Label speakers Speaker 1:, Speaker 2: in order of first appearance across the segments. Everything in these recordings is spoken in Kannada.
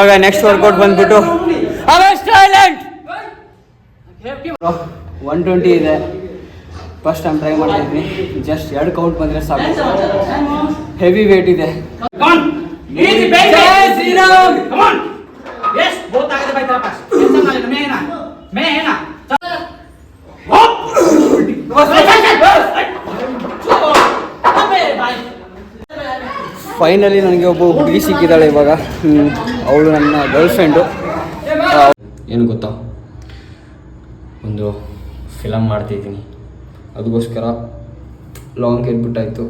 Speaker 1: ಇವಾಗ ನೆಕ್ಸ್ಟ್ ವರ್ಕೌಟ್ ಬಂದ್ಬಿಟ್ಟು 120 ಇದೆ. ಫಸ್ಟ್ ಟೈಮ್ ಟ್ರೈ ಮಾಡ್ತಾ ಇದ್ದೀನಿ. ಜಸ್ಟ್ 2 ಕೌಂಟ್ ಬಂದರೆ ಸಾಕು. ಹೆವಿ ವೇಟ್ ಇದೆ. ಫೈನಲಿ ನನಗೆ ಒಬ್ಬ ಹುಡುಗಿ ಸಿಕ್ಕಿದ್ದಾಳೆ ಇವಾಗ. ಅವಳು ನನ್ನ ಗರ್ಲ್ ಫ್ರೆಂಡು. ಏನು ಗೊತ್ತಾ, ಒಂದು ಫಿಲಮ್ ಮಾಡ್ತಾಯಿದ್ದೀನಿ, ಅದಕ್ಕೋಸ್ಕರ ಲಾಂಗ್ ಎದ್ಬಿಟ್ಟಾಯಿತು.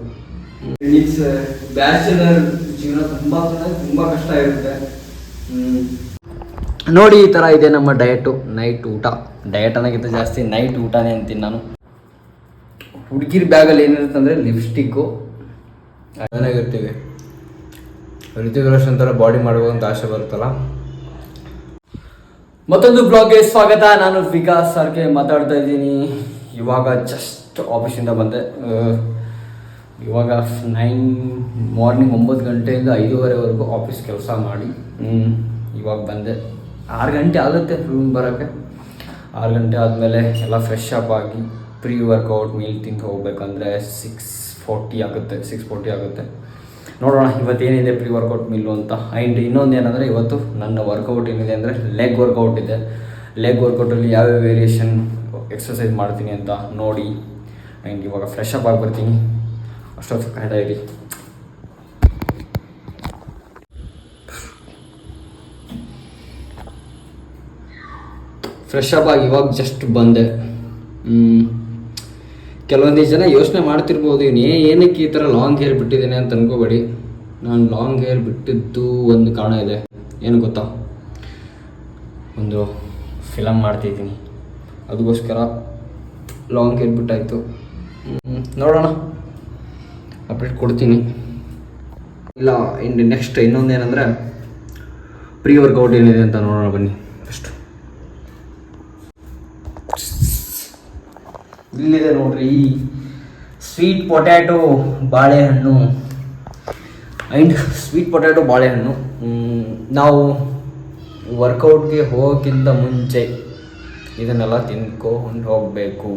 Speaker 1: ಬ್ಯಾಚುಲರ್ ಜೀವನ ತುಂಬ ಕಷ್ಟ ಇರುತ್ತೆ. ನೋಡಿ ಈ ಥರ ಇದೆ ನಮ್ಮ ಡಯಟು. ನೈಟ್ ಊಟ, ಡಯಟ್ ಅನ್ನೋಕ್ಕಿಂತ ಜಾಸ್ತಿ ನೈಟ್ ಊಟನೇ ಅಂತೀನಿ ನಾನು. ಹುಡುಗಿರ ಬ್ಯಾಗಲ್ಲಿ ಏನಿರುತ್ತೆ ಅಂದರೆ ಲಿಪ್ಸ್ಟಿಕ್ಕು ಚೆನ್ನಾಗಿರ್ತೀವಿ. ಋತಿಕ್ ರೋಷನ್ ಥರ ಬಾಡಿ ಮಾಡುವಂಥ ಆಸೆ ಬರುತ್ತಲ್ಲ. ಮತ್ತೊಂದು ಬ್ಲಾಗ್ಗೆ ಸ್ವಾಗತ. ನಾನು ವಿಕಾಸ್ ಸರ್ಗೆ ಮಾತಾಡ್ತಾ ಇದ್ದೀನಿ. ಇವಾಗ ಜಸ್ಟ್ ಆಫೀಸಿಂದ ಬಂದೆ. ಇವಾಗ ಮಾರ್ನಿಂಗ್ 9 ಗಂಟೆಯಿಂದ 5:30ವರೆಗೂ ಆಫೀಸ್ ಕೆಲಸ ಮಾಡಿ ಇವಾಗ ಬಂದೆ. 6 ಗಂಟೆ ಆಗುತ್ತೆ ರೂಮ್ ಬರೋಕ್ಕೆ. 6 ಗಂಟೆ ಆದಮೇಲೆ ಎಲ್ಲ ಫ್ರೆಶ್ ಅಪ್ ಆಗಿ ಪ್ರೀ ವರ್ಕೌಟ್ ಮೀಲ್ ತಿಂದು ಹೋಗ್ಬೇಕಂದ್ರೆ 6:40 ಆಗುತ್ತೆ. ನೋಡೋಣ ಇವತ್ತೇನಿದೆ ಪ್ರೀ ವರ್ಕೌಟ್ ಮೀಲು ಅಂತ. ಆ್ಯಂಡ್ ಇನ್ನೊಂದು ಏನಂದರೆ ಇವತ್ತು ನನ್ನ ವರ್ಕೌಟ್ ಏನಿದೆ ಅಂದರೆ ಲೆಗ್ ವರ್ಕೌಟ್ ಇದೆ. ಲೆಗ್ ವರ್ಕೌಟಲ್ಲಿ ಯಾವ್ಯಾವ ವೇರಿಯೇಷನ್ ಎಕ್ಸಸೈಸ್ ಮಾಡ್ತೀನಿ ಅಂತ ನೋಡಿ. ಆ್ಯಂಡ್ ಇವಾಗ ಫ್ರೆಶ್ ಅಪ್ ಆಗಿ ಬರ್ತೀನಿ. ಅಷ್ಟೊತ್ತು ಕಾಯ್ತಾ ಇರಿ. ಫ್ರೆಶ್ ಅಪ್ ಆಗಿ ಇವಾಗ ಜಸ್ಟ್ ಬಂದೆ. ಕೆಲವೊಂದಿಷ್ಟು ಜನ ಯೋಚನೆ ಮಾಡ್ತಿರ್ಬೋದು, ಏನಕ್ಕೆ ಈ ಥರ ಲಾಂಗ್ ಹೇರ್ ಬಿಟ್ಟಿದ್ದೇನೆ ಅಂತ ಅನ್ಕೋಬೇಡಿ. ನಾನು ಲಾಂಗ್ ಹೇರ್ ಬಿಟ್ಟಿದ್ದು ಒಂದು ಕಾರಣ ಇದೆ. ಏನು ಗೊತ್ತಾ, ಒಂದು ಫಿಲಮ್ ಮಾಡ್ತಾಯಿದ್ದೀನಿ, ಅದಕ್ಕೋಸ್ಕರ ಲಾಂಗ್ ಹೇರ್ ಬಿಟ್ಟಾಯಿತು. ನೋಡೋಣ, ಅಪ್ಡೇಟ್ ಕೊಡ್ತೀನಿ. ಇಲ್ಲ ನೆಕ್ಸ್ಟ್ ಇನ್ನೊಂದೇನೆಂದರೆ ಪ್ರೀ ವರ್ಕೌಟ್ ಏನಿದೆ ಅಂತ ನೋಡೋಣ ಬನ್ನಿ. ಫಸ್ಟು ಇಲ್ಲಿದೆ ನೋಡ್ರಿ, ಸ್ವೀಟ್ ಪೊಟ್ಯಾಟೊ ಬಾಳೆಹಣ್ಣು. ನಾವು ವರ್ಕೌಟ್ಗೆ ಹೋಗೋಕ್ಕಿಂತ ಮುಂಚೆ ಇದನ್ನೆಲ್ಲ ತಿನ್ಕೊಂಡು ಹೋಗಬೇಕು.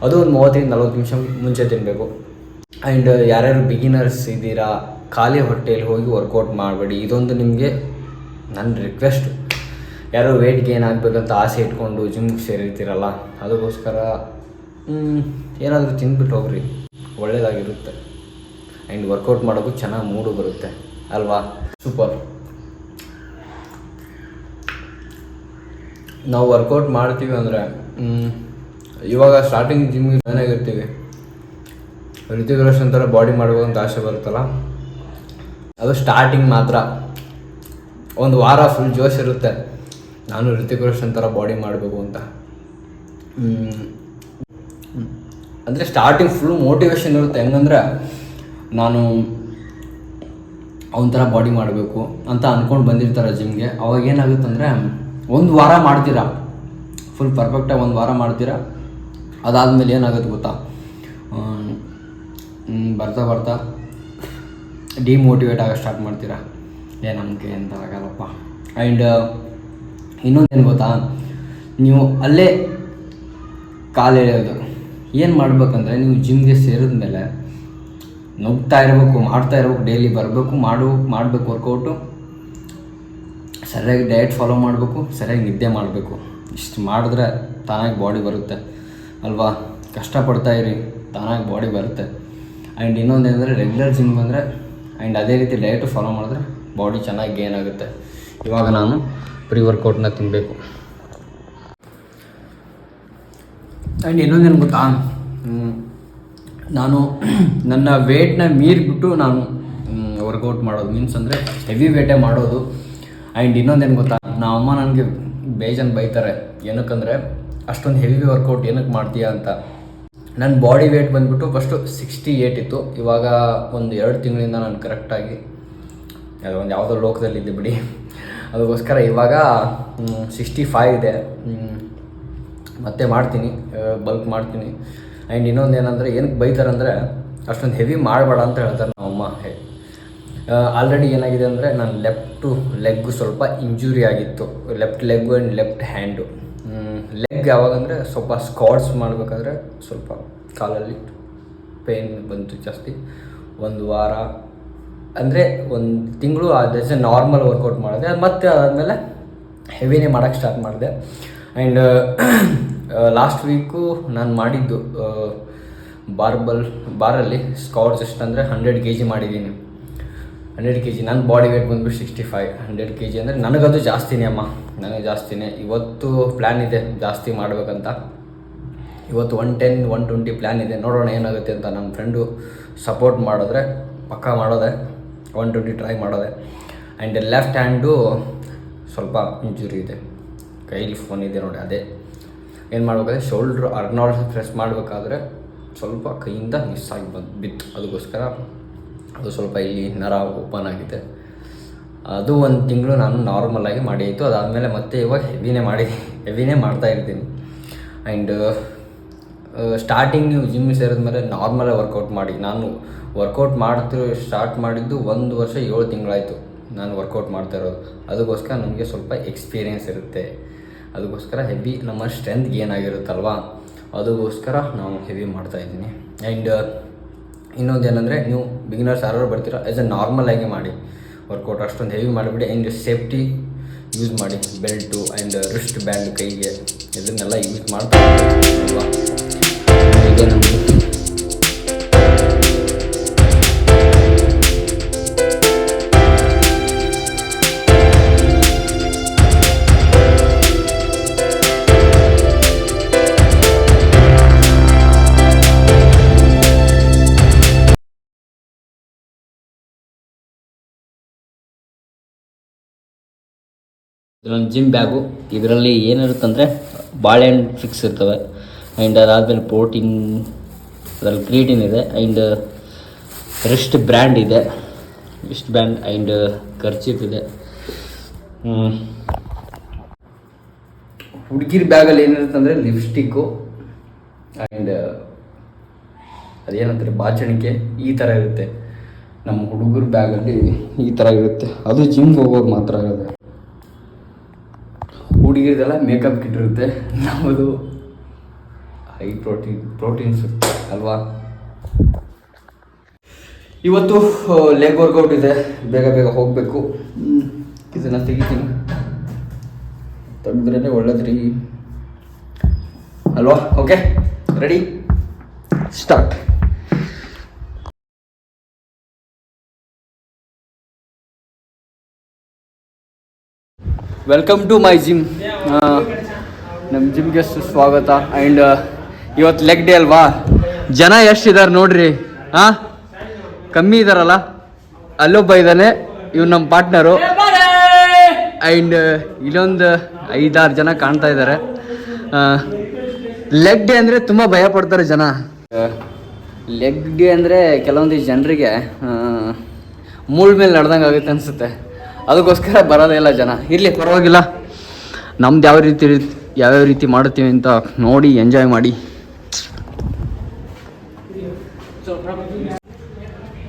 Speaker 1: ಅದು ಒಂದು 30-40 ನಿಮಿಷ ಮುಂಚೆ ತಿನ್ನಬೇಕು. ಆ್ಯಂಡ್ ಯಾರ್ಯಾರು ಬಿಗಿನರ್ಸ್ ಇದ್ದೀರಾ, ಖಾಲಿ ಹೊಟ್ಟೆಯಲ್ಲಿ ಹೋಗಿ ವರ್ಕೌಟ್ ಮಾಡಬೇಡಿ. ಇದೊಂದು ನಿಮಗೆ ನನ್ನ ರಿಕ್ವೆಸ್ಟ್. ಯಾರೋ ವೆಯ್ಟ್ ಗೇನ್ ಆಗಬೇಕಂತ ಆಸೆ ಇಟ್ಕೊಂಡು ಜಿಮ್ಗೆ ಸೇರಿರ್ತೀರಲ್ಲ, ಅದಕ್ಕೋಸ್ಕರ ಏನಾದರೂ ತಿಂದ್ಬಿಟ್ಟು ಹೋಗ್ರಿ, ಒಳ್ಳೆಯದಾಗಿರುತ್ತೆ. ಆ್ಯಂಡ್ ವರ್ಕೌಟ್ ಮಾಡೋಕ್ಕೂ ಚೆನ್ನಾಗಿ ಮೂಡು ಬರುತ್ತೆ ಅಲ್ವಾ. ಸೂಪರ್. ನಾವು ವರ್ಕೌಟ್ ಮಾಡ್ತೀವಿ ಅಂದರೆ ಇವಾಗ ಸ್ಟಾರ್ಟಿಂಗ್ ಜಿಮ್ಗೆ ಚೆನ್ನಾಗಿರ್ತೀವಿ. ಋತಿಕ್ ರೋಷನ್ ಥರ ಬಾಡಿ ಮಾಡುವಂಥ ಆಸೆ ಬರುತ್ತಲ್ಲ, ಅದು ಸ್ಟಾರ್ಟಿಂಗ್ ಮಾತ್ರ. ಒಂದು ವಾರ ಫುಲ್ ಜೋಶ್ ಇರುತ್ತೆ, ನಾನು ಋತಿಕ್ ರೋಷನ್ ಥರ ಬಾಡಿ ಮಾಡಬೇಕು ಅಂತ. ಅಂದರೆ ಸ್ಟಾರ್ಟಿಂಗ್ ಫುಲ್ ಮೋಟಿವೇಶನ್ ಇರುತ್ತೆ. ಹೆಂಗಂದ್ರೆ ನಾನು ಅವನ ಥರ ಬಾಡಿ ಮಾಡಬೇಕು ಅಂತ ಅಂದ್ಕೊಂಡು ಬಂದಿರ್ತಾರೆ ಜಿಮ್ಗೆ. ಅವಾಗ ಏನಾಗುತ್ತೆ ಅಂದರೆ 1 ವಾರ ಮಾಡ್ತೀರಾ, ಫುಲ್ ಪರ್ಫೆಕ್ಟಾಗಿ 1 ವಾರ ಮಾಡ್ತೀರಾ. ಅದಾದಮೇಲೆ ಏನಾಗುತ್ತೆ ಗೊತ್ತಾ, ಬರ್ತಾ ಡಿಮೋಟಿವೇಟ್ ಆಗೋಕ್ಕೆ ಸ್ಟಾರ್ಟ್ ಮಾಡ್ತೀರಾ. ನಮಗೆ ಎಂತ ಆಗಲ್ಲಪ್ಪ. ಆ್ಯಂಡ್ ಇನ್ನೊಂದೇನು ಗೊತ್ತಾ, ನೀವು ಅಲ್ಲೇ ಕಾಲು ಎಳೆಯೋದು. ಏನು ಮಾಡ್ಬೇಕಂದ್ರೆ, ನೀವು ಜಿಮ್ಗೆ ಸೇರಿದ್ಮೇಲೆ ನುಗ್ತಾ ಇರಬೇಕು, ಮಾಡ್ತಾ ಇರಬೇಕು, ಡೈಲಿ ಬರಬೇಕು, ಮಾಡಬೇಕು ವರ್ಕೌಟು, ಸರಿಯಾಗಿ ಡಯಟ್ ಫಾಲೋ ಮಾಡಬೇಕು, ಸರಿಯಾಗಿ ನಿದ್ದೆ ಮಾಡಬೇಕು. ಇಷ್ಟು ಮಾಡಿದ್ರೆ ತಾನಾಗಿ ಬಾಡಿ ಬರುತ್ತೆ ಅಲ್ವಾ. ಕಷ್ಟಪಡ್ತಾಯಿರಿ, ತಾನಾಗಿ ಬಾಡಿ ಬರುತ್ತೆ. ಆ್ಯಂಡ್ ಇನ್ನೊಂದೇನೆಂದರೆ ರೆಗ್ಯುಲರ್ ಜಿಮ್ ಬಂದರೆ ಆ್ಯಂಡ್ ಅದೇ ರೀತಿ ಡಯಟು ಫಾಲೋ ಮಾಡಿದ್ರೆ ಬಾಡಿ ಚೆನ್ನಾಗಿ ಗೇನ್ ಆಗುತ್ತೆ. ಇವಾಗ ನಾನು ಪ್ರೀ ವರ್ಕೌಟ್ನ ತಿನ್ನಬೇಕು. ಆ್ಯಂಡ್ ಇನ್ನೊಂದೇನು ಗೊತ್ತಾ, ನಾನು ನನ್ನ ವೇಟ್ನ ಮೀರಿಬಿಟ್ಟು ನಾನು ವರ್ಕೌಟ್ ಮಾಡೋದು, ಮೀನ್ಸ್ ಅಂದರೆ ಹೆವಿ ವೇಟೇ ಮಾಡೋದು. ಆ್ಯಂಡ್ ಇನ್ನೊಂದೇನು ಗೊತ್ತಾ, ನಮ್ಮಮ್ಮ ನನಗೆ ಬೇಜಾನ್ ಬೈತಾರೆ. ಏನಕ್ಕಂದರೆ ಅಷ್ಟೊಂದು ಹೆವಿ ವರ್ಕೌಟ್ ಏನಕ್ಕೆ ಮಾಡ್ತೀಯಾ ಅಂತ. ನನ್ನ ಬಾಡಿ ವೇಟ್ ಬಂದುಬಿಟ್ಟು ಫಸ್ಟು 68 ಇತ್ತು. ಇವಾಗ ಒಂದು 2 ತಿಂಗಳಿಂದ ನಾನು ಕರೆಕ್ಟಾಗಿ ಒಂದು ಯಾವುದೋ ಲೋಕದಲ್ಲಿದ್ದೆ ಬಿಡಿ, ಅದಕ್ಕೋಸ್ಕರ ಇವಾಗ 65 ಇದೆ. ಮತ್ತೆ ಮಾಡ್ತೀನಿ, ಬಲ್ಕ್ ಮಾಡ್ತೀನಿ. ಆ್ಯಂಡ್ ಇನ್ನೊಂದು ಏನಂದರೆ ಏನಕ್ಕೆ ಬೈತಾರೆ ಅಂದರೆ ಅಷ್ಟೊಂದು ಹೆವಿ ಮಾಡಬೇಡ ಅಂತ ಹೇಳ್ತಾರೆ ನಮ್ಮಮ್ಮ. ಆಲ್ರೆಡಿ ಏನಾಗಿದೆ ಅಂದರೆ ನನ್ನ ಲೆಫ್ಟು ಲೆಗ್ಗು ಸ್ವಲ್ಪ ಇಂಜುರಿ ಆಗಿತ್ತು, left leg and left hand. Leg ಯಾವಾಗಂದರೆ ಸ್ವಲ್ಪ ಸ್ಕ್ವಾಟ್ಸ್ ಮಾಡಬೇಕಾದ್ರೆ ಸ್ವಲ್ಪ ಕಾಲಲ್ಲಿ ಪೇನ್ ಬಂತು ಜಾಸ್ತಿ. ಒಂದು ವಾರ ಅಂದರೆ ಒಂದು ತಿಂಗಳು ಆದ ನಾರ್ಮಲ್ ವರ್ಕೌಟ್ ಮಾಡಿದೆ. ಮತ್ತು ಅದಾದಮೇಲೆ ಹೆವಿನೇ ಮಾಡೋಕ್ಕೆ ಸ್ಟಾರ್ಟ್ ಮಾಡಿದೆ. ಆ್ಯಂಡ್ ಲಾಸ್ಟ್ ವೀಕು ನಾನು ಮಾಡಿದ್ದು ಬಾರಲ್ಲಿ ಸ್ಕ್ವಾಟ್ಸ್ ಎಷ್ಟಂದರೆ 100 kg ಮಾಡಿದ್ದೀನಿ. 100 kg. ನನ್ನ ಬಾಡಿ ವೇಟ್ ಬಂದುಬಿಟ್ಟು 65. 100 kg ಅಂದರೆ ನನಗದು ಜಾಸ್ತಿನೇ ಅಮ್ಮ, ನನಗೆ ಜಾಸ್ತಿನೇ. ಇವತ್ತು ಪ್ಲ್ಯಾನ್ ಇದೆ ಜಾಸ್ತಿ ಮಾಡಬೇಕಂತ. ಇವತ್ತು 110, 120 ಪ್ಲ್ಯಾನ್ ಇದೆ. ನೋಡೋಣ ಏನಾಗುತ್ತೆ ಅಂತ. ನಮ್ಮ ಫ್ರೆಂಡು ಸಪೋರ್ಟ್ ಮಾಡಿದ್ರೆ ಪಕ್ಕಾ ಮಾಡೋದೆ, 120 ಟ್ರೈ ಮಾಡೋದೆ. ಆ್ಯಂಡ್ ಲೆಫ್ಟ್ ಹ್ಯಾಂಡು ಸ್ವಲ್ಪ ಇಂಜುರಿ ಇದೆ, ಕೈಲಿ ಫೋನ್ ಇದೆ ನೋಡಿ. ಅದೇ ಏನು ಮಾಡಬೇಕಾದ್ರೆ ಶೋಲ್ಡ್ರ್ ಅರ್ನಾಲ್ಡ್ ಪ್ರೆಸ್ ಮಾಡಬೇಕಾದ್ರೆ ಸ್ವಲ್ಪ ಕೈಯಿಂದ ಮಿಸ್ ಆಗಿ ಬಿತ್ತು. ಅದಕ್ಕೋಸ್ಕರ ಅದು ಸ್ವಲ್ಪ ಇಲ್ಲಿ ನರ ಓಪನ್ ಆಗಿದೆ. ಅದು ಒಂದು ತಿಂಗಳು ನಾನು ನಾರ್ಮಲಾಗಿ ಮಾಡಿ ಆಯಿತು. ಅದಾದಮೇಲೆ ಮತ್ತೆ ಇವಾಗ ಹೆವಿನೇ ಮಾಡ್ತಾಯಿರ್ತೀನಿ. ಆ್ಯಂಡ್ ಸ್ಟಾರ್ಟಿಂಗ್ ನೀವು ಜಿಮ್ ಸೇರಿದ್ಮೇಲೆ ನಾರ್ಮಲಾಗಿ ವರ್ಕೌಟ್ ಮಾಡಿ. ನಾನು ವರ್ಕೌಟ್ ಸ್ಟಾರ್ಟ್ ಮಾಡಿದ್ದು 1 ವರ್ಷ 7 ತಿಂಗಳಾಯಿತು ನಾನು ವರ್ಕೌಟ್ ಮಾಡ್ತಾ ಇರೋದು. ಅದಕ್ಕೋಸ್ಕರ ನಮಗೆ ಸ್ವಲ್ಪ ಎಕ್ಸ್ಪೀರಿಯೆನ್ಸ್ ಇರುತ್ತೆ. ಅದಕ್ಕೋಸ್ಕರ ಹೆವಿ ನಮ್ಮ ಸ್ಟ್ರೆಂತ್ ಗೇನ್ ಆಗಿರುತ್ತಲ್ವ, ಅದಕ್ಕೋಸ್ಕರ ನಾವು ಹೆವಿ ಮಾಡ್ತಾಯಿದ್ದೀನಿ. ಆ್ಯಂಡ್ ಇನ್ನೊಂದು ಏನಂದರೆ, ನೀವು ಬಿಗಿನರ್ಸ್ ಯಾರು ಬರ್ತೀರೋ ಆ್ಯಸ್ ಎ ನಾರ್ಮಲ್ ಆಗಿ ಮಾಡಿ ವರ್ಕೌಟ್, ಅಷ್ಟೊಂದು ಹೆವಿ ಮಾಡಿಬಿಡಿ. ಆ್ಯಂಡ್ ಸೇಫ್ಟಿ ಯೂಸ್ ಮಾಡಿ, ಬೆಲ್ಟು ಆ್ಯಂಡ್ ರಿಸ್ಟ್ ಬ್ಯಾಂಡ್ ಕೈಗೆ ಇದನ್ನೆಲ್ಲ ಯೂಸ್ ಮಾಡ್ತಾ ಅಲ್ವಾ. ಇದೆ ನಮಗೆ ಇದೊಂದು ಜಿಮ್ ಬ್ಯಾಗು. ಇದರಲ್ಲಿ ಏನಿರುತ್ತಂದರೆ ಬಾಳೆಹಣ್ಣು ಫಿಕ್ಸ್ ಇರ್ತವೆ. ಆ್ಯಂಡ್ ಅದಾದಮೇಲೆ ಪ್ರೋಟೀನ್, ಅದರಲ್ಲಿ ಕ್ರಿಯೇಟಿನ್ ಇದೆ. ಆ್ಯಂಡ್ ರಿಸ್ಟ್ ಬ್ರ್ಯಾಂಡ್ ಇದೆ, ರಿಸ್ಟ್ ಬ್ಯಾಂಡ್. ಆ್ಯಂಡ್ ಖರ್ಚೀಫ್ ಇದೆ. ಹುಡುಗಿರ ಬ್ಯಾಗಲ್ಲಿ ಏನಿರುತ್ತೆ ಅಂದರೆ ಲಿಪ್ಸ್ಟಿಕ್ಕು ಆ್ಯಂಡ್ ಅದೇನಂತಾರೆ ಬಾಚಣಿಕೆ ಈ ಥರ ಇರುತ್ತೆ. ನಮ್ಮ ಹುಡುಗರ ಬ್ಯಾಗಲ್ಲಿ ಈ ಥರ ಇರುತ್ತೆ. ಅದು ಜಿಮ್ಗೆ ಹೋಗೋದು ಮಾತ್ರ ಇರುತ್ತೆ. ಹುಡುಗಿರದೆಲ್ಲ ಮೇಕಪ್ ಕಿಟ್ ಇರುತ್ತೆ, ನಮ್ಮದು ಹೈ ಪ್ರೋಟೀನ್ಸ್ ಅಲ್ವಾ. ಇವತ್ತು ಲೆಗ್ ವರ್ಕೌಟ್ ಇದೆ, ಬೇಗ ಹೋಗಬೇಕು. ಇದನ್ನು ತೆಗಿತೀನಿ, ತೆಗೆದ್ರೇ ಒಳ್ಳೇದ್ರಿ ಅಲ್ವಾ. Okay, ready, start. Welcome to my gym. ನಮ್ಮ ಜಿಮ್ಗೆ ಸ್ವಾಗತ. ಆ್ಯಂಡ್ ಇವತ್ತು ಲೆಗ್ ಡೇ ಅಲ್ವಾ. ಜನ ಎಷ್ಟಿದ್ದಾರೆ ನೋಡ್ರಿ. ಕಮ್ಮಿ ಇದ್ದಾರಲ್ಲ. ಅಲ್ಲೊಬ್ಬ ಇದ್ದಾನೆ, ಇವ್ನು ನಮ್ಮ ಪಾರ್ಟ್ನರು. ಆ್ಯಂಡ್ ಇಲ್ಲೊಂದು 5-6 ಜನ ಕಾಣ್ತಾ ಇದ್ದಾರೆ. ಲೆಗ್ ಡೇ ಅಂದರೆ ತುಂಬ ಭಯ ಪಡ್ತಾರೆ ಜನ. ಲೆಗ್ ಡೇ ಅಂದರೆ ಕೆಲವೊಂದಿಷ್ಟು ಜನರಿಗೆ ಮೂಳ್ ಮೇಲೆ ನಡೆದಂಗೆ ಆಗುತ್ತೆ ಅನಿಸುತ್ತೆ. ಅದಕ್ಕೋಸ್ಕರ ಬರೋದೇ ಇಲ್ಲ ಜನ. ಇರಲಿ, ಪರವಾಗಿಲ್ಲ. ನಮ್ದು ಯಾವ್ಯಾವ ರೀತಿ ಮಾಡುತ್ತೀವಿ ಅಂತ ನೋಡಿ ಎಂಜಾಯ್ ಮಾಡಿ.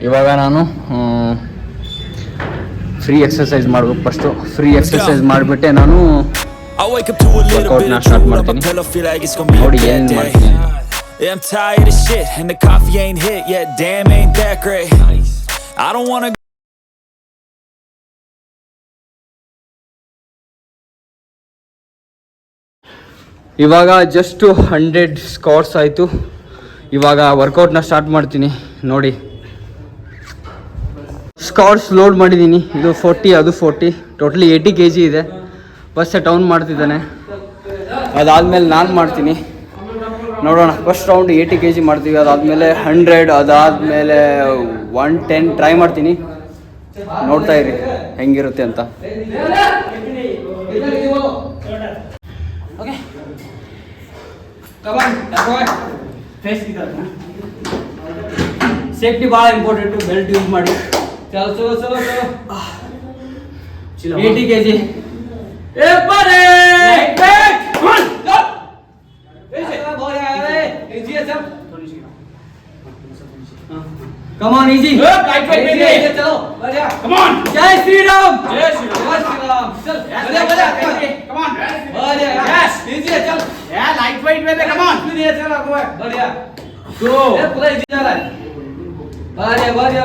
Speaker 1: ಇವಾಗ ನಾನು ಫ್ರೀ ಎಕ್ಸರ್ಸೈಸ್ ಮಾಡಬೇಕು. ಫಸ್ಟು ಫ್ರೀ ಎಕ್ಸರ್ಸೈಸ್ ಮಾಡಿಬಿಟ್ಟೆ ನಾನು ವರ್ಕೌಟ್ನ ಸ್ಟಾರ್ಟ್ ಮಾಡ್ತೀನಿ. ನೋಡಿ ಏನು ಮಾಡ್ತೀನಿ. I'm tired of shit and the coffee ain't hit yet. Damn, ain't that great. I don't wanna. ಇವಾಗ ಜಸ್ಟ್ 100 ಸ್ಕ್ವಾಟ್ಸ್ ಆಯಿತು. ಇವಾಗ ವರ್ಕೌಟ್ನ ಸ್ಟಾರ್ಟ್ ಮಾಡ್ತೀನಿ. ನೋಡಿ, ಸ್ಕ್ವಾಟ್ಸ್ ಲೋಡ್ ಮಾಡಿದ್ದೀನಿ. ಇದು 40, ಅದು 40, ಟೋಟಲಿ 80 kg ಇದೆ. ಫಸ್ಟ್ ಟೌನ್ ಮಾಡ್ತಿದ್ದಾನೆ, ಅದಾದಮೇಲೆ ನಾನು ಮಾಡ್ತೀನಿ. ನೋಡೋಣ. ಫಸ್ಟ್ ರೌಂಡ್ 80 kg ಮಾಡ್ತೀವಿ, ಅದಾದಮೇಲೆ 100, ಅದಾದಮೇಲೆ 110 ಟ್ರೈ ಮಾಡ್ತೀನಿ. ನೋಡ್ತಾ ಇರಿ ಹೆಂಗಿರುತ್ತೆ ಅಂತ. ಓಕೆ, ಸೇಫ್ಟಿ ಭಾಳ ಇಂಪಾರ್ಟೆಂಟು. ಬೆಲ್ಟ್ ಯೂಸ್ ಮಾಡಿ. ಚಲೋ 80 kg. Come on, easy. Chalo.
Speaker 2: Come on.
Speaker 1: जय श्री राम.
Speaker 2: जय श्री राम. चल. बढ़िया. Come on. बढ़िया. Yes. Easy है चल. Yeah, lightweight में दे. Come on. बढ़िया चल आपको. बढ़िया. Go. ये पूरा easy जा रहा है. बढ़िया.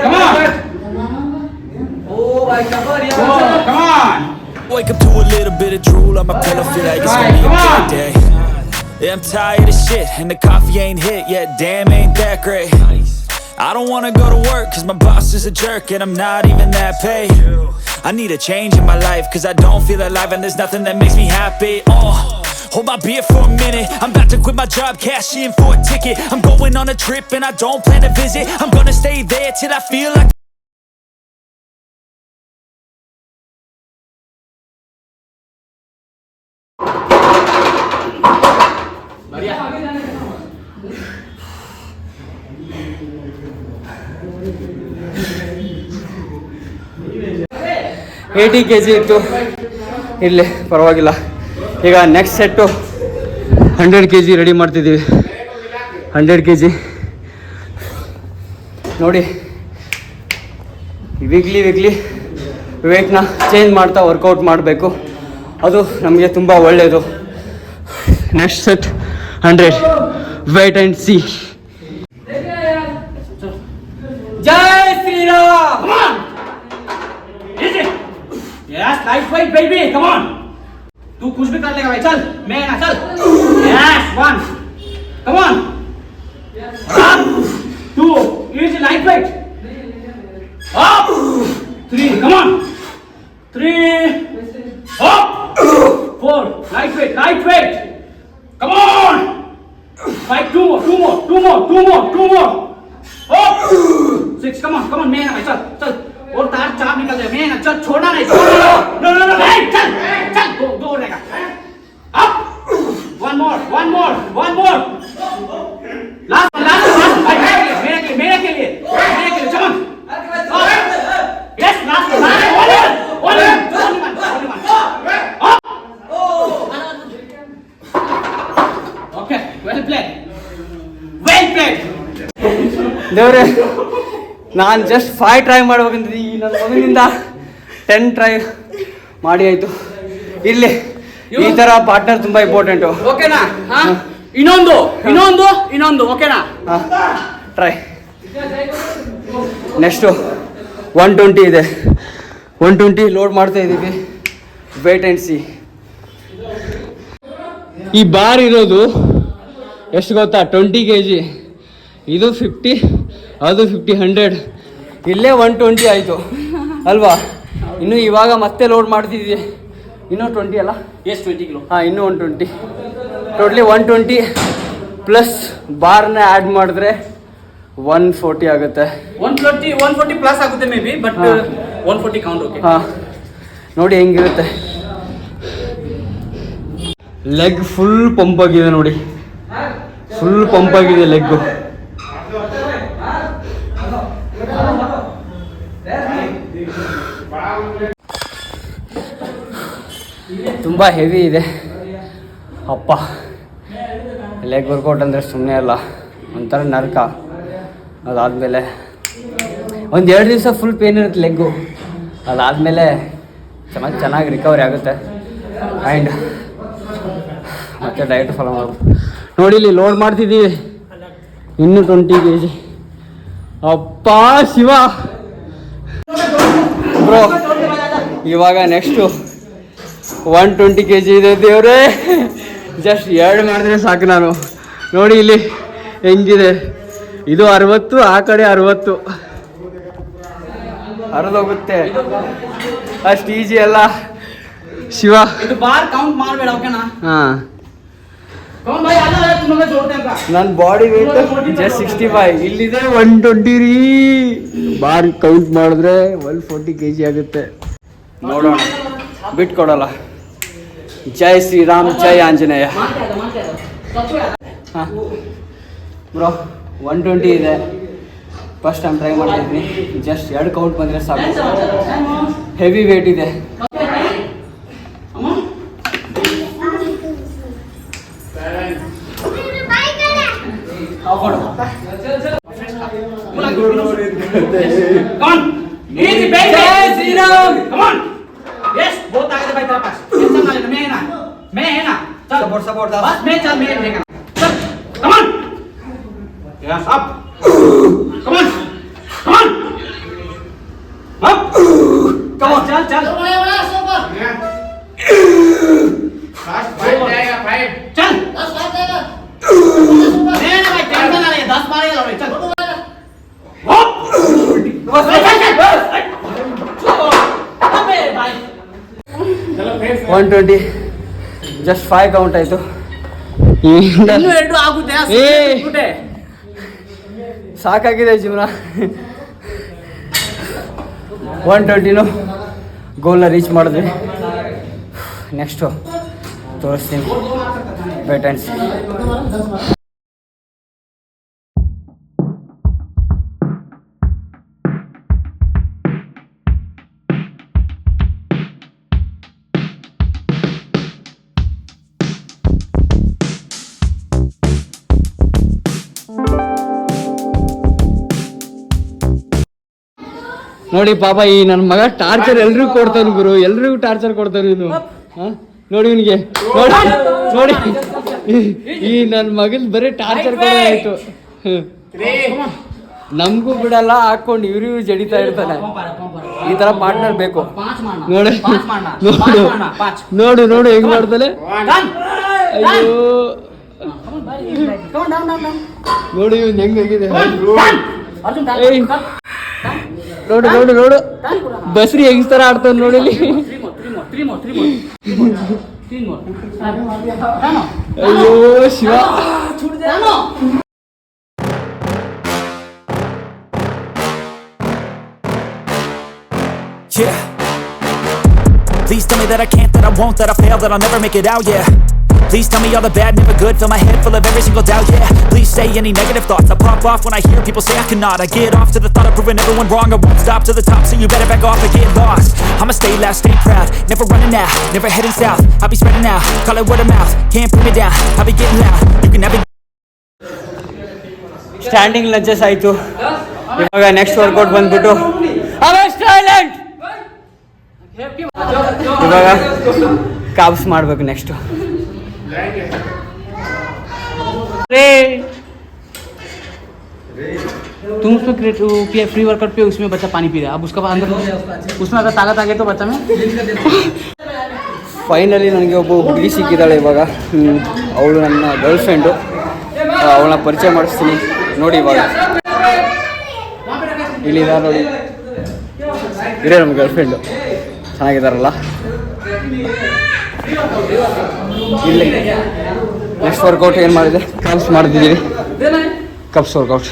Speaker 2: Come on. Oh भाई क्या बढ़िया. Come on.
Speaker 3: Wake up to a little bit of drool on my pillow, feel like it's gonna be a good day. Yeah, I'm tired of shit, and the coffee ain't hit yet, damn ain't that great. I don't wanna go to work, cause my boss is a jerk, and I'm not even that paid. I need a change in my life, cause I don't feel alive, and there's nothing that makes me happy. Hold my beer for a minute, I'm about to quit my job, cash in for a ticket. I'm going on a trip, and I don't plan to visit. I'm gonna stay there till I feel like
Speaker 1: eighty K G ಇತ್ತು, ಇರಲಿ ಪರವಾಗಿಲ್ಲ. ಈಗ ನೆಕ್ಸ್ಟ್ ಸೆಟ್ಟು 100 kg ರೆಡಿ ಮಾಡ್ತಿದ್ದೀವಿ. 100 kg ನೋಡಿ, ವೀಕ್ಲಿ ವೇಟ್ನ ಚೇಂಜ್ ಮಾಡ್ತಾ ವರ್ಕೌಟ್ ಮಾಡಬೇಕು, ಅದು ನಮಗೆ ತುಂಬ ಒಳ್ಳೆಯದು. Next set 100, wait and see. ಜೈ Shriram.
Speaker 2: Yes, lightweight baby, come on. तू कुछ भी कर लेगा भाई, चल. मैं ना चल. Yes, 1. Come on. 1, 2, easy lightweight. Up. 3, come on. 3. Up. 4, lightweight. Come on. 5, 2 more. Up. 6, come on. मैं ना भाई, चल. और तार चाप निकल जाए. मैं ना चल, छोड़ना नहीं. No, नहीं, चल. दो रहेगा. Up. One more. Last. मेरे के लिए. Come on. Yes, last. Only one. Up. Okay, well played.
Speaker 1: ದೇವ್ರೆ, ನಾನು ಜಸ್ಟ್ 5 ಟ್ರೈ ಮಾಡ್ಬೇಕಂತ ಈ ನನ್ನ ಮಗನಿಂದ 10 ಟ್ರೈ ಮಾಡಿ ಆಯಿತು. ಇಲ್ಲಿ ಈ ಥರ ಪಾರ್ಟ್ನರ್ ತುಂಬ ಇಂಪಾರ್ಟೆಂಟು.
Speaker 2: ಓಕೆನಾ? ಇನ್ನೊಂದು ಓಕೆನಾ?
Speaker 1: ಹಾಂ, ಟ್ರೈ. ನೆಕ್ಸ್ಟು 120 ಇದೆ. 120 ಲೋಡ್ ಮಾಡ್ತಾ ಇದ್ದೀವಿ. Wait and see. ಈ ಬಾರ್ ಇರೋದು ಎಷ್ಟು ಗೊತ್ತಾ? 20 kg. ಇದು 50, ಅದು 50, 100. ಇಲ್ಲೇ 120 ಆಯಿತು ಅಲ್ವಾ? ಇನ್ನು ಇವಾಗ ಮತ್ತೆ ಲೋಡ್ ಮಾಡ್ತಿದ್ವಿ. ಇನ್ನೂ 20 ಅಲ್ಲ?
Speaker 2: ಎಷ್ಟು 20 ಕಿಲೋ?
Speaker 1: ಹಾಂ, ಇನ್ನೂ 120. ಟೋಟ್ಲಿ 120 ಪ್ಲಸ್ ಬಾರ್ನ ಆ್ಯಡ್ ಮಾಡಿದ್ರೆ 140 ಆಗುತ್ತೆ.
Speaker 2: 140 ಪ್ಲಸ್ ಆಗುತ್ತೆ may be, but 140 count. Okay.
Speaker 1: ಹಾಂ, ನೋಡಿ ಹೆಂಗಿರುತ್ತೆ. ಲೆಗ್ ಫುಲ್ ಪಂಪ್ ಆಗಿದೆ ನೋಡಿ, ಫುಲ್ ಪಂಪ್ ಆಗಿದೆ ಲೆಗ್ಗು. ತುಂಬ ಹೆವಿ ಇದೆ ಅಪ್ಪ. ಲೆಗ್ ವರ್ಕೌಟ್ ಅಂದರೆ ಸುಮ್ಮನೆ ಅಲ್ಲ, ಒಂಥರ ನರಕ. ಅದಾದಮೇಲೆ 1-2 ದಿವಸ ಫುಲ್ ಪೇನ್ ಇರುತ್ತೆ ಲೆಗ್ಗು. ಅದಾದಮೇಲೆ ಚೆನ್ನಾಗಿ ರಿಕವರಿ ಆಗುತ್ತೆ. ಆ್ಯಂಡ್ ಮತ್ತೆ ಡಯಟ್ ಫಾಲೋ ಮಾಡ್ಬೋದು. ನೋಡಿ, ಇಲ್ಲಿ ಲೋಡ್ ಮಾಡ್ತಿದ್ದೀವಿ. ಇನ್ನೂ 20 kg. ಅಪ್ಪ ಶಿವ ಬ್ರೋ, ಇವಾಗ ನೆಕ್ಸ್ಟು 120 kg ಇದೆ. ದೇವ್ರೆ, ಜಸ್ಟ್ 2 ಮಾಡಿದ್ರೆ ಸಾಕು ನಾನು. ನೋಡಿ ಇಲ್ಲಿ ಹೆಂಗಿದೆ. ಇದು 60, ಆ ಕಡೆ 60. ಹರಿದೋಗುತ್ತೆ, ಅಷ್ಟು ಈಜಿ ಅಲ್ಲ ಶಿವ.
Speaker 2: ಇದು ಬಾರ್ ಕೌಂಟ್ ಮಾಡಬೇಡ, ಓಕೆನಾ?
Speaker 1: ಹಾಂ,
Speaker 2: ಕೌಂಟ್ ಭಾई ಆजा तुम लोग जोड़ते हैं का.
Speaker 1: ನನ್ನ ಬಾಡಿ ವೇಟ್ ಜಸ್ಟ್ 65. ಇಲ್ಲಿದೆ 120 ರೀ. ಬಾರ್ ಕೌಂಟ್ ಮಾಡಿದ್ರೆ 140 kg ಆಗುತ್ತೆ. ನೋಡೋಣ, ಬಿಟ್ಕೊಡಲ್ಲ. ಜೈ ಶ್ರೀರಾಮ್, ಜೈ ಆಂಜನೇಯ. ಹಾಂ ಬ್ರೋ, 120 ಇದೆ. ಫಸ್ಟ್ ಟೈಮ್ ಟ್ರೈ ಮಾಡ್ತಿದ್ದೀನಿ. ಜಸ್ಟ್ 2 ಕೌಂಟ್ ಬಂದರೆ ಸಾಕು. ಹೆವಿ ವೇಟ್ ಇದೆ.
Speaker 2: Come on. भाई तेरा पास टेंशन ना लेना, मैं है ना चल
Speaker 1: सपोर्ट
Speaker 2: बस मैं चल मैं देगा चल come on yes up come on up come on चल चल फास्ट फाइट जाएगा फाइट चल 10 फाइट जाएगा मैं ना भाई टेंशन ना ले 10 मारेगा भाई चल हॉप बस अबे भाई चलो फिर
Speaker 1: 120 ಜಸ್ಟ್ 5 ಕೌಂಟ್ ಆಯಿತು.
Speaker 2: ಇನ್ನೂ 2 ಆಗುತ್ತೆ
Speaker 1: ಸಾಕಾಗಿದೆ ಜೀವನ. 120 ಗೋಲ್ನ ರೀಚ್ ಮಾಡಿದ್ವಿ. ನೆಕ್ಸ್ಟು ತೋರಿಸ್ತೀನಿ, ವೇಟ್ ಆ್ಯಂಡ್ ಸಿ. ನೋಡಿ ಪಾಪ ಈ ನನ್ನ ಮಗ ಟಾರ್ಚರ್ ಎಲ್ರಿಗೂ ಕೊಡ್ತಾನೆ ಗುರು, ಎಲ್ರಿಗೂ ಟಾರ್ಚರ್ ಕೊಡ್ತಾನೆ ಇವನು. ನೋಡಿ ಇವನಿಗೆ ನೋಡಿ ಈ ನನ್ನ ಮಗನ್ ಬರೀ ಟಾರ್ಚರ್ ಕೊಡೋದಾಯ್ತು. ನಮಗೂ ಬಿಡಲ್ಲ, ಹಾಕೊಂಡು ಇವ್ರಿಗೂ ಜಡಿತಾ ಇರ್ತಾನೆ. ಈ ತರ ಪಾರ್ಟ್ನರ್ ಬೇಕು. ನೋಡು ನೋಡು ನೋಡು ಹೆಂಗ್ ಮಾಡ್ತಾನೆ. ಅಯ್ಯೋ ನೋಡಿ ಇವ್ನು ಹೆಂಗಾಗಿದೆ. ನೋಡು ನೋಡು ನೋಡು ಬಸ್ರಿ ಹೆಂಗ್ಸ್ತಾರ ಆಡ್ತಾವ ನೋಡಿ. ಅಯ್ಯೋ Shiva.
Speaker 3: Yeah. Please tell me that I can't, that I won't, that I fail, that I'll never make it out, yeah. Please tell me all the bad, never good, fill my head full of every single doubt, yeah. Please say any negative thoughts, I pop off when I hear people say I cannot. I get off to the thought of proving everyone wrong, I won't stop to the top, so you better back off and get lost. I'ma stay loud, stay proud, never running out, never heading south. I'll be spreading out, call it word of mouth, can't put me down, I'll be getting loud, you can never.
Speaker 1: Standing lunges ಆಯಿತು. ಇವಾಗ ನೆಕ್ಸ್ಟ್ ವರ್ಕೌಟ್ ಬಂದ್ಬಿಟ್ಟು ಇವಾಗ ಕಾಬ್ಸ್ ಮಾಡ್ಬೇಕು. ನೆಕ್ಸ್ಟು
Speaker 2: तुम उसमें फ्री वर्कआउट पे उसमें बच्चा पानी पी रहा है, अब उसका अंदर उसमें अगर ताकत आ गई तो बच्चा में.
Speaker 1: ಫೈನಲಿ ನನಗೆ ಒಬ್ಬ ಹುಡುಗಿ ಸಿಕ್ಕಿದ್ದಾಳೆ ಇವಾಗ. ಅವಳು ನನ್ನ ಗರ್ಲ್ ಫ್ರೆಂಡು. ಅವಳನ್ನ ಪರಿಚಯ ಮಾಡಿಸ್ತೀನಿ ನೋಡಿ. ಇವಾಗ ಇಲ್ಲಿದ್ದಾರೆ ನೋಡಿ, ಇರೇ ನಮ್ಮ ಗರ್ಲ್ ಫ್ರೆಂಡು. ಚೆನ್ನಾಗಿದ್ದಾರಲ್ಲ. ಇಲ್ಲಿ ನೆಕ್ಸ್ಟ್ ವರ್ಕೌಟ್ ಏನು ಮಾಡಿದೆ, ಕಪ್ಸ್ ಮಾಡ್ತಿದ್ದೀವಿ. Cups workout.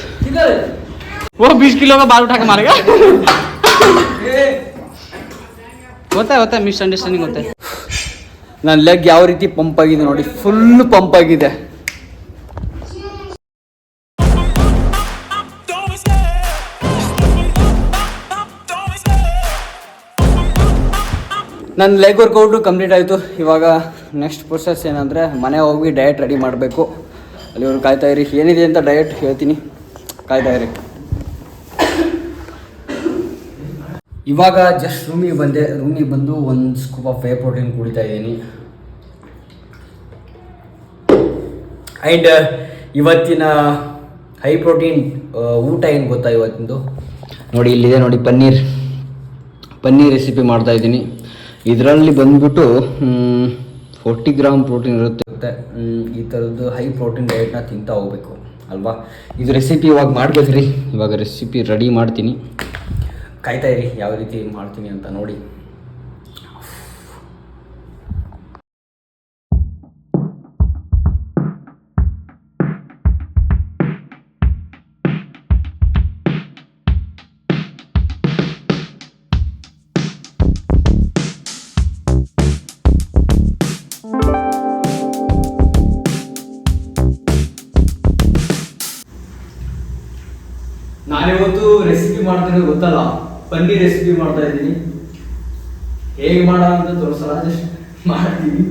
Speaker 2: वो 20 किलो का बाल उठा के मारेगा. होता है मिसअंडरस्टैंडिंग होता है.
Speaker 1: ನನ್ನ ಲೆಗ್ ಯಾವ ರೀತಿ ಪಂಪ್ ಆಗಿದೆ ನೋಡಿ, ಫುಲ್ ಪಂಪ್ ಆಗಿದೆ. ನನ್ನ ಲೆಗ್ ವರ್ಕೌಟು ಕಂಪ್ಲೀಟ್ ಆಯಿತು. ಇವಾಗ ನೆಕ್ಸ್ಟ್ ಪ್ರೊಸೆಸ್ ಏನಂದರೆ ಮನೆ ಹೋಗಿ ಡಯಟ್ ರೆಡಿ ಮಾಡಬೇಕು. ಅಲ್ಲಿವರೆಗೂ ಕಾಯ್ತಾ ಇರಿ, ಏನಿದೆ ಅಂತ ಡಯಟ್ ಹೇಳ್ತೀನಿ, ಕಾಯ್ತಾ ಇರಿ. ಇವಾಗ ಜಸ್ಟ್ ರೂಮಿಗೆ ಬಂದೆ. ರೂಮಿಗೆ ಬಂದು ಒಂದು ಸ್ಕೂಪ್ ಆಫ್ ವೇ ಪ್ರೋಟೀನ್ ಕುಡಿತಾ ಇದ್ದೀನಿ. ಆ್ಯಂಡ್ ಇವತ್ತಿನ ಹೈ ಪ್ರೋಟೀನ್ ಊಟ ಏನು ಗೊತ್ತಾ ಇವತ್ತಿಂದು? ನೋಡಿ ಇಲ್ಲಿದೆ ನೋಡಿ, ಪನ್ನೀರ್ ರೆಸಿಪಿ ಮಾಡ್ತಾಯಿದ್ದೀನಿ. ಇದರಲ್ಲಿ ಬಂದ್ಬಿಟ್ಟು 40 ಗ್ರಾಮ್ ಪ್ರೋಟೀನ್ ಇರುತ್ತೆ. ಈ ಥರದ್ದು ಹೈ ಪ್ರೋಟೀನ್ ಡಯಟ್ನ ತಿಂತಾ ಹೋಗ್ಬೇಕು ಅಲ್ವಾ. ಇದು ರೆಸಿಪಿ ಇವಾಗ ಮಾಡ್ಬೇಕ್ರಿ. ಇವಾಗ ರೆಸಿಪಿ ರೆಡಿ ಮಾಡ್ತೀನಿ, ಕಾಯ್ತಾ ಇರಿ ಯಾವ ರೀತಿ ಮಾಡ್ತೀನಿ ಅಂತ ನೋಡಿ. ನಾನಿವತ್ತು ರೆಸಿಪಿ ಮಾಡ್ತೀನಿ ಗೊತ್ತಲ್ಲ, ಪನ್ನೀರ್ ರೆಸಿಪಿ ಮಾಡ್ತಾ ಇದ್ದೀನಿ. ಹೇಗೆ ಮಾಡೋಣ ಅಂತ ತೋರಿಸಲ್ಲ, ಜಸ್ಟ್ ಮಾಡ್ತೀನಿ.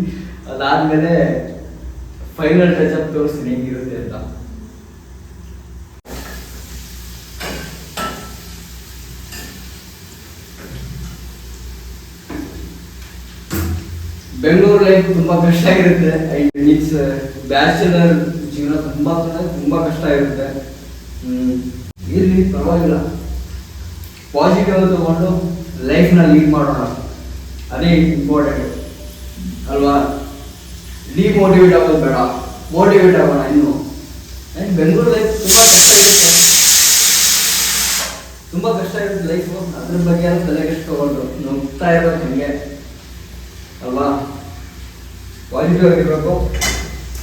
Speaker 1: ಅದಾದ್ಮೇಲೆ ಫೈನಲ್ ಟಚ್ ಅಪ್ ತೋರಿಸ್ತೀನಿ ಹೆಂಗಿರುತ್ತೆ ಅಂತ. ಬೆಂಗಳೂರು ಲೈಫ್ ತುಂಬ ಕಷ್ಟ ಇರುತ್ತೆ. ಇಟ್ಸ್ ಬ್ಯಾಚುಲರ್ ಜೀವನ ತುಂಬ ಕಷ್ಟ ಇರುತ್ತೆ. ಇಲ್ಲಿ ಪರವಾಗಿಲ್ಲ, ಪಾಸಿಟಿವ್ ತಗೊಂಡು ಲೈಫ್ನ ಲೀಡ್ ಮಾಡೋಣ, ಅದೇ ಇಂಪಾರ್ಟೆಂಟ್ ಅಲ್ವಾ. ಡಿಮೋಟಿವೇಟ್ ಆಗೋದು ಬೇಡ, ಮೋಟಿವೇಟ್ ಆಗೋಣ. ಇನ್ನು ಬೆಂಗಳೂರು ಲೈಫ್ ತುಂಬ ಕಷ್ಟ ಇರುತ್ತೆ ಲೈಫು. ಅದ್ರ ಬಗ್ಗೆ ಎಲ್ಲ ತಲೆ ಕೆಡಿಸ್ಕೊಂಡು ನುಗ್ತಾ ಇರೋದು ನಿಮಗೆ ಅಲ್ವಾ. ಪಾಸಿಟಿವ್ ಆಗಿರ್ಬೇಕು,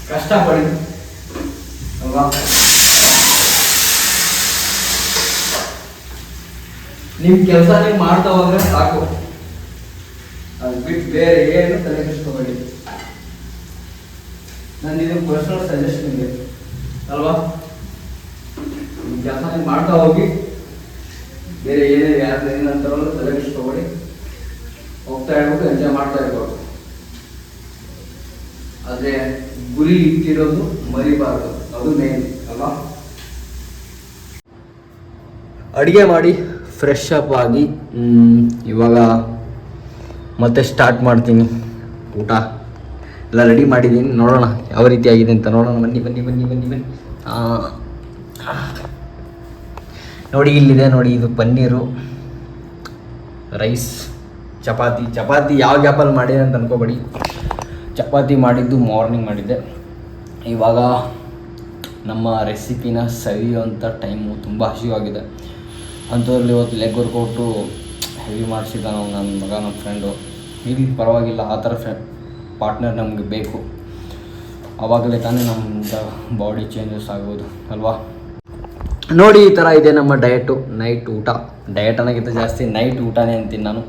Speaker 1: ಕಷ್ಟಪಡಿ ಅಲ್ವಾ. ನಿಮ್ಮ ಕೆಲಸ ನೀವು ಮಾಡ್ತಾ ಹೋದ್ರೆ ಸಾಕು, ಅದು ಬಿಟ್ಟು ಬೇರೆ ಏನು ತಲೆ ಕೆಡಿಸ್ಕೋಬೇಡಿ. ನಾನು ಇದು ಪರ್ಸನಲ್ ಸಜೆಷನ್ ನಿಮಗೆ ಅಲ್ವಾ. ನಿಮ್ಮ ಕೆಲಸ ನೀವು ಮಾಡ್ತಾ ಹೋಗಿ, ಬೇರೆ ಏನೇ ಯಾರು ಏನಂತಾರೋ ತಲೆ ಕೆಡಿಸ್ಕೋಬೇಡಿ. ಹೋಗ್ತಾ ಇರ್ಬೇಕು, ಎಂಜಾಯ್ ಮಾಡ್ತಾ ಇರ್ಬೇಕು. ಆದರೆ ಗುರಿ ಇಟ್ಟಿರೋದು ಮರಿಬಾರ್ದು, ಅದು ಮೇನ್ ಅಲ್ವಾ. ಅಡುಗೆ ಮಾಡಿ ಫ್ರೆಶ್ ಅಪ್ ಆಗಿ ಇವಾಗ ಮತ್ತೆ ಸ್ಟಾರ್ಟ್ ಮಾಡ್ತೀನಿ. ಊಟ ಎಲ್ಲ ರೆಡಿ ಮಾಡಿದ್ದೀನಿ, ನೋಡೋಣ ಯಾವ ರೀತಿ ಆಗಿದೆ ಅಂತ ನೋಡೋಣ. ಬನ್ನಿ ಬನ್ನಿ ಬನ್ನಿ ಬನ್ನಿ ಬನ್ನಿ. ನೋಡಿ ಇಲ್ಲಿದೆ ನೋಡಿ, ಇದು ಪನ್ನೀರು, ರೈಸ್, ಚಪಾತಿ ಯಾವ ಗ್ಯಾಪಲ್ಲಿ ಮಾಡಿದೆ ಅಂತ ಅನ್ಕೋಬೇಡಿ. ಚಪಾತಿ ಮಾಡಿದ್ದು ಮಾರ್ನಿಂಗ್ ಮಾಡಿದ್ದೆ. ಇವಾಗ ನಮ್ಮ ರೆಸಿಪಿನ ಸವಿಯುವಂಥ ಟೈಮು, ತುಂಬ ಹಸಿವಾಗಿದೆ. ಅಂಥದ್ರಲ್ಲಿ ಇವತ್ತು ಲೆಗ್ ವರ್ಕೌಟು ಹೆವಿ ಮಾಡಿಸಿದ ನಾವು, ನನ್ನ ಮಗ, ನನ್ನ ಫ್ರೆಂಡು. ಇಲ್ಲಿ ಪರವಾಗಿಲ್ಲ, ಆ ಥರ ಪಾರ್ಟ್ನರ್ ನಮಗೆ ಬೇಕು. ಆವಾಗಲೇ ತಾನೇ ನಮ್ಮದು ಬಾಡಿ ಚೇಂಜಸ್ ಆಗೋದು ಅಲ್ವಾ. ನೋಡಿ ಈ ಥರ ಇದೆ ನಮ್ಮ ಡಯಟು. ನೈಟ್ ಊಟ, ಡಯಟ್ ಅನ್ನೋಕ್ಕಿಂತ ಜಾಸ್ತಿ ನೈಟ್ ಊಟನೇ ಅಂತೀನಿ ನಾನು.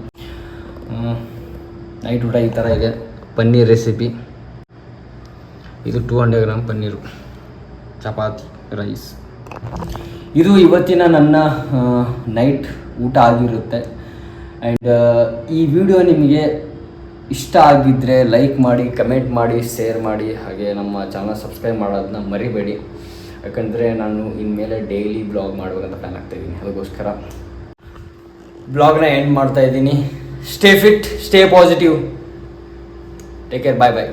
Speaker 1: ನೈಟ್ ಊಟ ಈ ಥರ ಇದೆ. ಪನ್ನೀರ್ ರೆಸಿಪಿ, ಇದು 200 ಗ್ರಾಮ್ ಪನ್ನೀರು, ಚಪಾತಿ, ರೈಸ್. ಇದು ಇವತ್ತಿನ ನನ್ನ ನೈಟ್ ಊಟ ಆಗಿರುತ್ತೆ. ಆ್ಯಂಡ್ ಈ ವಿಡಿಯೋ ನಿಮಗೆ ಇಷ್ಟ ಆಗಿದ್ದರೆ ಲೈಕ್ ಮಾಡಿ, ಕಮೆಂಟ್ ಮಾಡಿ, ಶೇರ್ ಮಾಡಿ, ಹಾಗೆ ನಮ್ಮ ಚಾನಲ್ ಸಬ್ಸ್ಕ್ರೈಬ್ ಮಾಡೋದನ್ನ ಮರಿಬೇಡಿ. ಯಾಕಂದರೆ ನಾನು ಇನ್ಮೇಲೆ ಡೈಲಿ ಬ್ಲಾಗ್ ಮಾಡಬೇಕಂತ ಪ್ಲ್ಯಾನ್ ಆಗ್ತಾಯಿದ್ದೀನಿ. ಅದಕ್ಕೋಸ್ಕರ ಬ್ಲಾಗ್ನ ಎಂಡ್ ಮಾಡ್ತಾಯಿದ್ದೀನಿ. Stay fit, stay positive, take care, bye ಬಾಯ್.